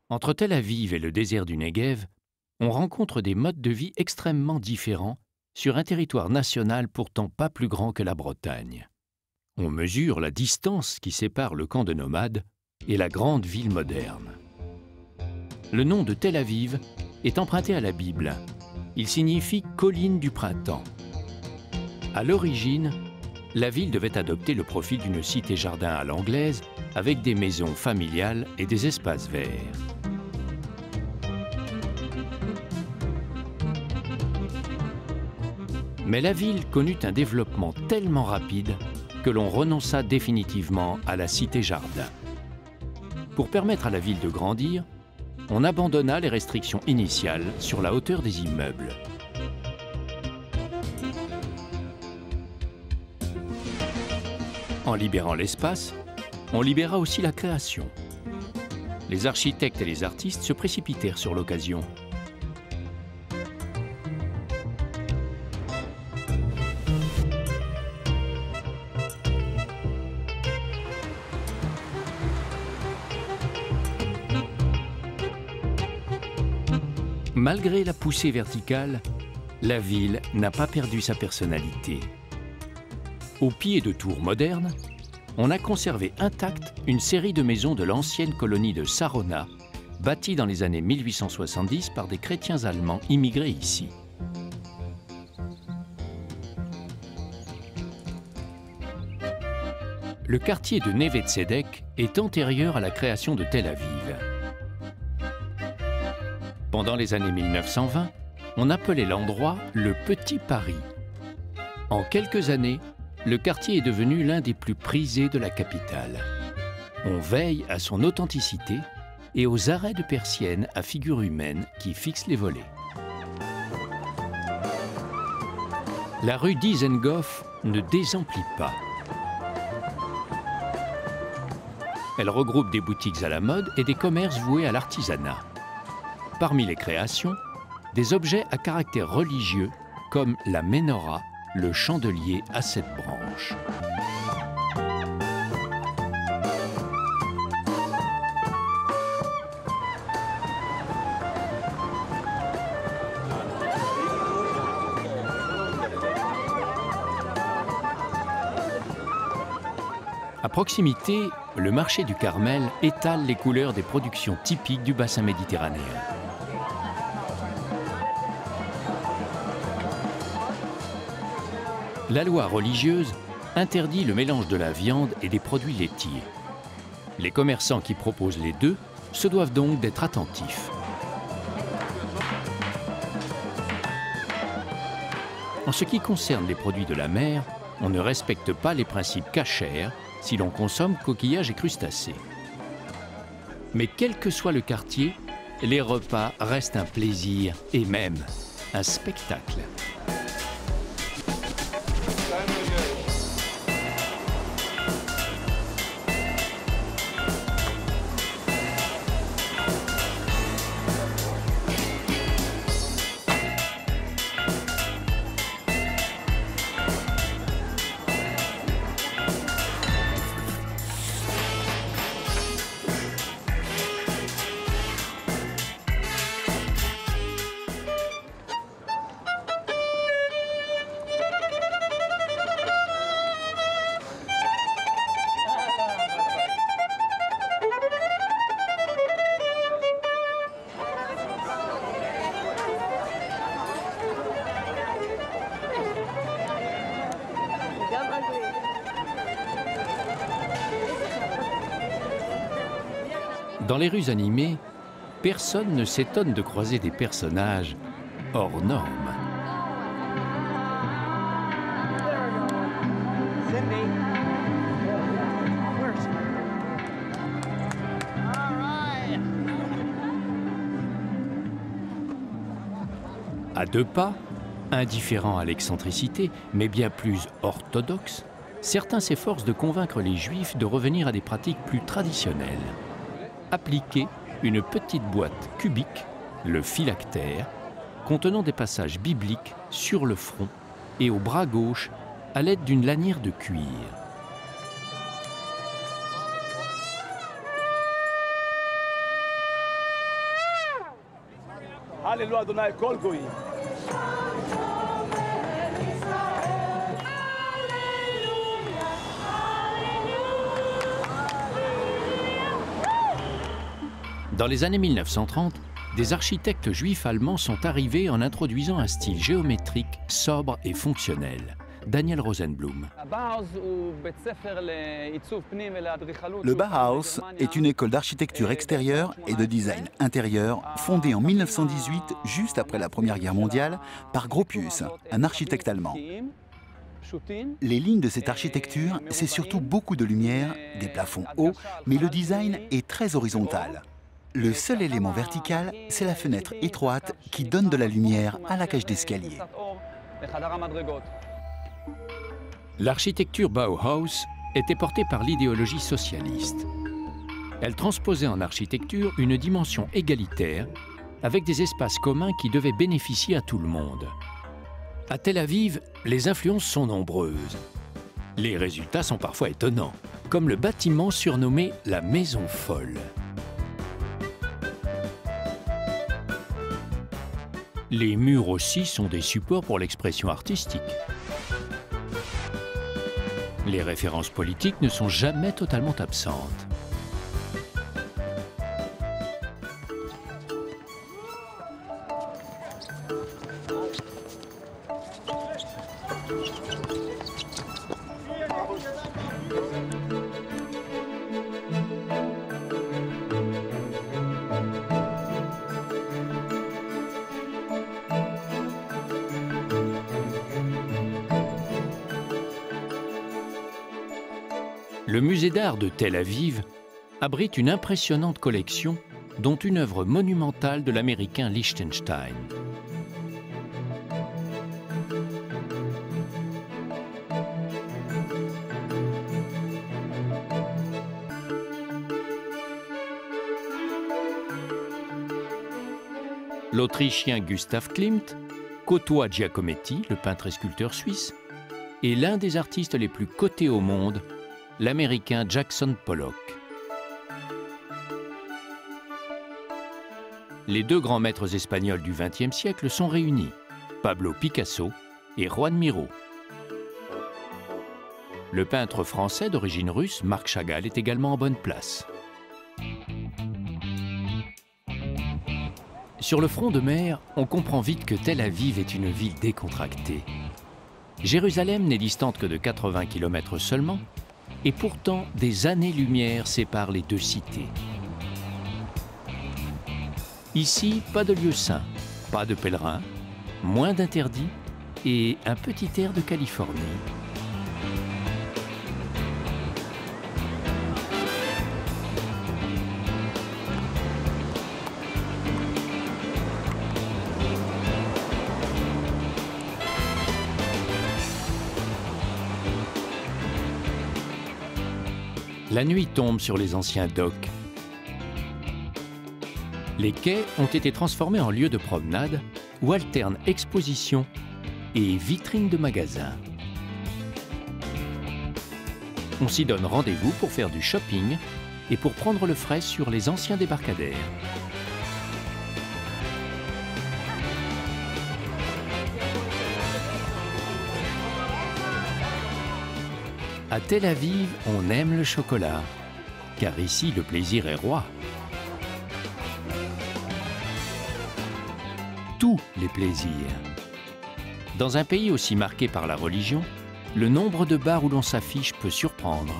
Entre Tel Aviv et le désert du Negev, on rencontre des modes de vie extrêmement différents sur un territoire national pourtant pas plus grand que la Bretagne. On mesure la distance qui sépare le camp de nomades et la grande ville moderne. Le nom de Tel Aviv est emprunté à la Bible. Il signifie « colline du printemps ». À l'origine, la ville devait adopter le profil d'une cité-jardin à l'anglaise avec des maisons familiales et des espaces verts. Mais la ville connut un développement tellement rapide que l'on renonça définitivement à la cité-jardin. Pour permettre à la ville de grandir, on abandonna les restrictions initiales sur la hauteur des immeubles. En libérant l'espace, on libéra aussi la création. Les architectes et les artistes se précipitèrent sur l'occasion. Malgré la poussée verticale, la ville n'a pas perdu sa personnalité. Au pied de tours modernes, on a conservé intacte une série de maisons de l'ancienne colonie de Sarona, bâties dans les années 1870 par des chrétiens allemands immigrés ici. Le quartier de Neve Tzedek est antérieur à la création de Tel Aviv. Pendant les années 1920, on appelait l'endroit le Petit Paris. En quelques années, le quartier est devenu l'un des plus prisés de la capitale. On veille à son authenticité et aux arrêts de persiennes à figure humaine qui fixent les volets. La rue Dizengoff ne désemplit pas. Elle regroupe des boutiques à la mode et des commerces voués à l'artisanat. Parmi les créations, des objets à caractère religieux comme la menorah, le chandelier à 7 branches. À proximité, le marché du Carmel étale les couleurs des productions typiques du bassin méditerranéen. La loi religieuse interdit le mélange de la viande et des produits laitiers. Les commerçants qui proposent les deux se doivent donc d'être attentifs. En ce qui concerne les produits de la mer, on ne respecte pas les principes cachers si l'on consomme coquillages et crustacés. Mais quel que soit le quartier, les repas restent un plaisir et même un spectacle. Dans les rues animées, personne ne s'étonne de croiser des personnages hors normes. À 2 pas, indifférents à l'excentricité, mais bien plus orthodoxes, certains s'efforcent de convaincre les Juifs de revenir à des pratiques plus traditionnelles. Appliquer une petite boîte cubique, le phylactère, contenant des passages bibliques sur le front et au bras gauche à l'aide d'une lanière de cuir. הללו אדוני כל גויים. Dans les années 1930, des architectes juifs allemands sont arrivés en introduisant un style géométrique, sobre et fonctionnel. Daniel Rosenblum. Le Bauhaus est une école d'architecture extérieure et de design intérieur fondée en 1918, juste après la Première Guerre mondiale, par Gropius, un architecte allemand. Les lignes de cette architecture, c'est surtout beaucoup de lumière, des plafonds hauts, mais le design est très horizontal. Le seul élément vertical, c'est la fenêtre étroite qui donne de la lumière à la cage d'escalier. L'architecture Bauhaus était portée par l'idéologie socialiste. Elle transposait en architecture une dimension égalitaire, avec des espaces communs qui devaient bénéficier à tout le monde. À Tel Aviv, les influences sont nombreuses. Les résultats sont parfois étonnants, comme le bâtiment surnommé la Maison Folle. Les murs aussi sont des supports pour l'expression artistique. Les références politiques ne sont jamais totalement absentes. Le musée d'art de Tel Aviv abrite une impressionnante collection, dont une œuvre monumentale de l'américain Lichtenstein. L'Autrichien Gustav Klimt côtoie Giacometti, le peintre et sculpteur suisse, et l'un des artistes les plus cotés au monde, l'Américain Jackson Pollock. Les deux grands maîtres espagnols du XXe siècle sont réunis, Pablo Picasso et Juan Miró. Le peintre français d'origine russe, Marc Chagall, est également en bonne place. Sur le front de mer, on comprend vite que Tel Aviv est une ville décontractée. Jérusalem n'est distante que de 80 km seulement, et pourtant des années-lumière séparent les deux cités. Ici, pas de lieu saint, pas de pèlerins, moins d'interdits et un petit air de Californie. La nuit tombe sur les anciens docks. Les quais ont été transformés en lieux de promenade où alternent expositions et vitrines de magasins. On s'y donne rendez-vous pour faire du shopping et pour prendre le frais sur les anciens débarcadères. À Tel Aviv, on aime le chocolat, car ici le plaisir est roi. Tous les plaisirs. Dans un pays aussi marqué par la religion, le nombre de bars où l'on s'affiche peut surprendre.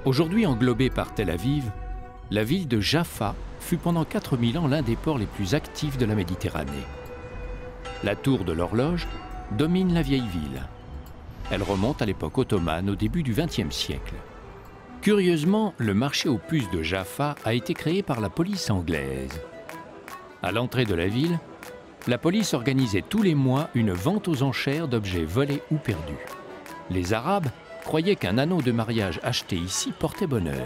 Aujourd'hui englobée par Tel Aviv, la ville de Jaffa fut pendant 4000 ans l'un des ports les plus actifs de la Méditerranée. La tour de l'horloge domine la vieille ville. Elle remonte à l'époque ottomane au début du XXe siècle. Curieusement, le marché aux puces de Jaffa a été créé par la police anglaise. À l'entrée de la ville, la police organisait tous les mois une vente aux enchères d'objets volés ou perdus. Les Arabes croyaient qu'un anneau de mariage acheté ici portait bonheur.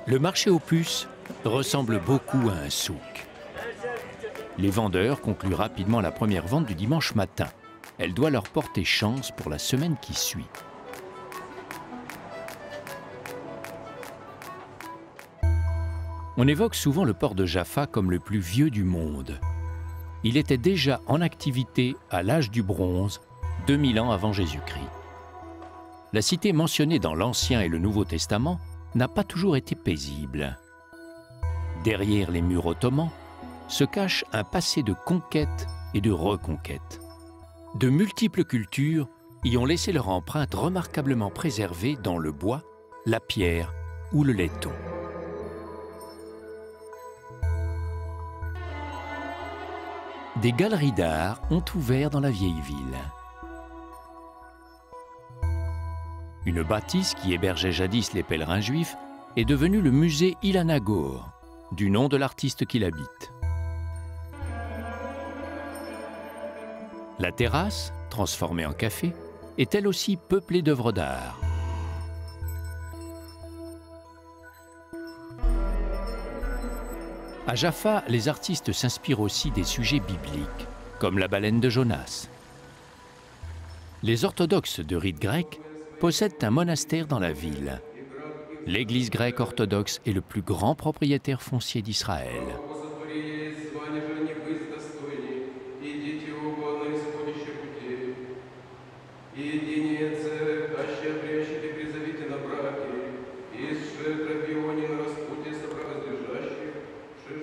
Le marché aux puces ressemble beaucoup à un souk. Les vendeurs concluent rapidement la première vente du dimanche matin. Elle doit leur porter chance pour la semaine qui suit. On évoque souvent le port de Jaffa comme le plus vieux du monde. Il était déjà en activité à l'âge du bronze, 2000 ans avant Jésus-Christ. La cité mentionnée dans l'Ancien et le Nouveau Testament n'a pas toujours été paisible. Derrière les murs ottomans se cache un passé de conquête et de reconquête. De multiples cultures y ont laissé leur empreinte remarquablement préservée dans le bois, la pierre ou le laiton. Des galeries d'art ont ouvert dans la vieille ville. Une bâtisse qui hébergeait jadis les pèlerins juifs est devenue le musée Ilana Gor, du nom de l'artiste qui l'habite. La terrasse, transformée en café, est elle aussi peuplée d'œuvres d'art. À Jaffa, les artistes s'inspirent aussi des sujets bibliques, comme la baleine de Jonas. Les orthodoxes de rite grec possèdent un monastère dans la ville. L'Église grecque orthodoxe est le plus grand propriétaire foncier d'Israël.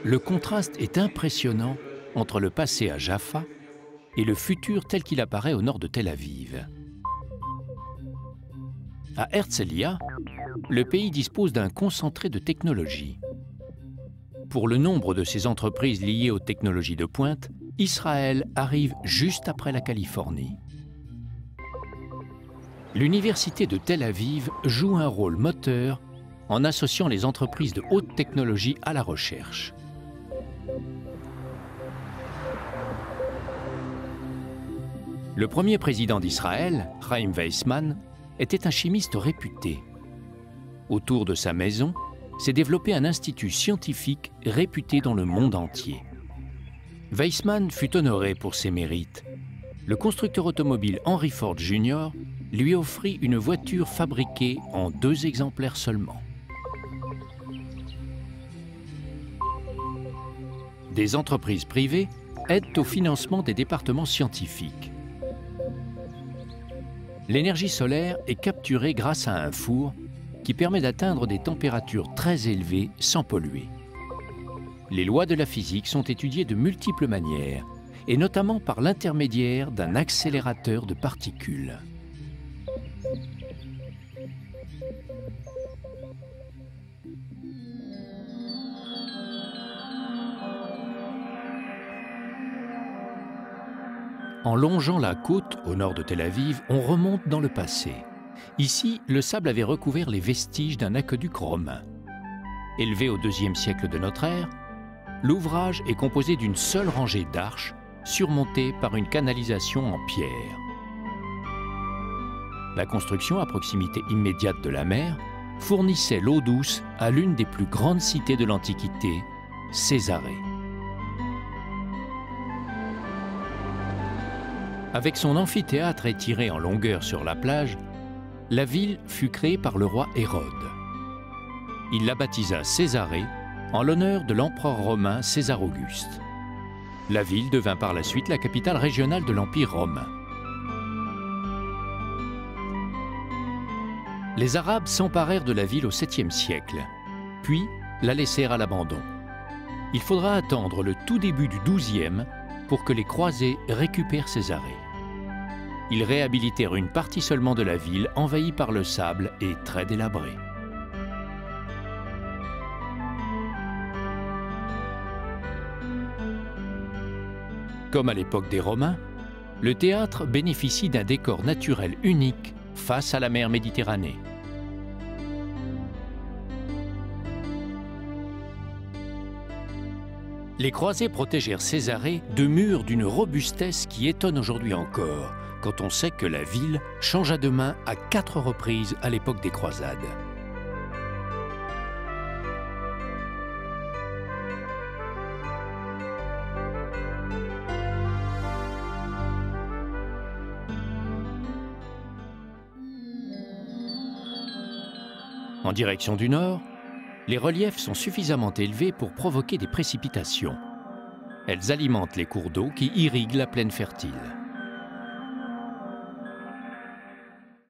Le contraste est impressionnant entre le passé à Jaffa et le futur tel qu'il apparaît au nord de Tel Aviv. À Herzliya, le pays dispose d'un concentré de technologie. Pour le nombre de ces entreprises liées aux technologies de pointe, Israël arrive juste après la Californie. L'université de Tel Aviv joue un rôle moteur en associant les entreprises de haute technologie à la recherche. Le premier président d'Israël, Chaim Weizmann, était un chimiste réputé. Autour de sa maison s'est développé un institut scientifique réputé dans le monde entier. Weizmann fut honoré pour ses mérites. Le constructeur automobile Henry Ford Jr. lui offrit une voiture fabriquée en 2 exemplaires seulement. Des entreprises privées aident au financement des départements scientifiques. L'énergie solaire est capturée grâce à un four qui permet d'atteindre des températures très élevées sans polluer. Les lois de la physique sont étudiées de multiples manières, et notamment par l'intermédiaire d'un accélérateur de particules. En longeant la côte au nord de Tel Aviv, on remonte dans le passé. Ici, le sable avait recouvert les vestiges d'un aqueduc romain. Élevé au IIe siècle de notre ère, l'ouvrage est composé d'une seule rangée d'arches surmontées par une canalisation en pierre. La construction à proximité immédiate de la mer fournissait l'eau douce à l'une des plus grandes cités de l'Antiquité, Césarée. Avec son amphithéâtre étiré en longueur sur la plage, la ville fut créée par le roi Hérode. Il la baptisa Césarée en l'honneur de l'empereur romain César Auguste. La ville devint par la suite la capitale régionale de l'Empire romain. Les Arabes s'emparèrent de la ville au 7e siècle, puis la laissèrent à l'abandon. Il faudra attendre le tout début du XIIe pour que les croisés récupèrent Césarée. Ils réhabilitèrent une partie seulement de la ville envahie par le sable et très délabrée. Comme à l'époque des Romains, le théâtre bénéficie d'un décor naturel unique face à la mer Méditerranée. Les croisés protégèrent Césarée de murs d'une robustesse qui étonne aujourd'hui encore, quand on sait que la ville changea de main à 4 reprises à l'époque des croisades. En direction du nord, les reliefs sont suffisamment élevés pour provoquer des précipitations. Elles alimentent les cours d'eau qui irriguent la plaine fertile.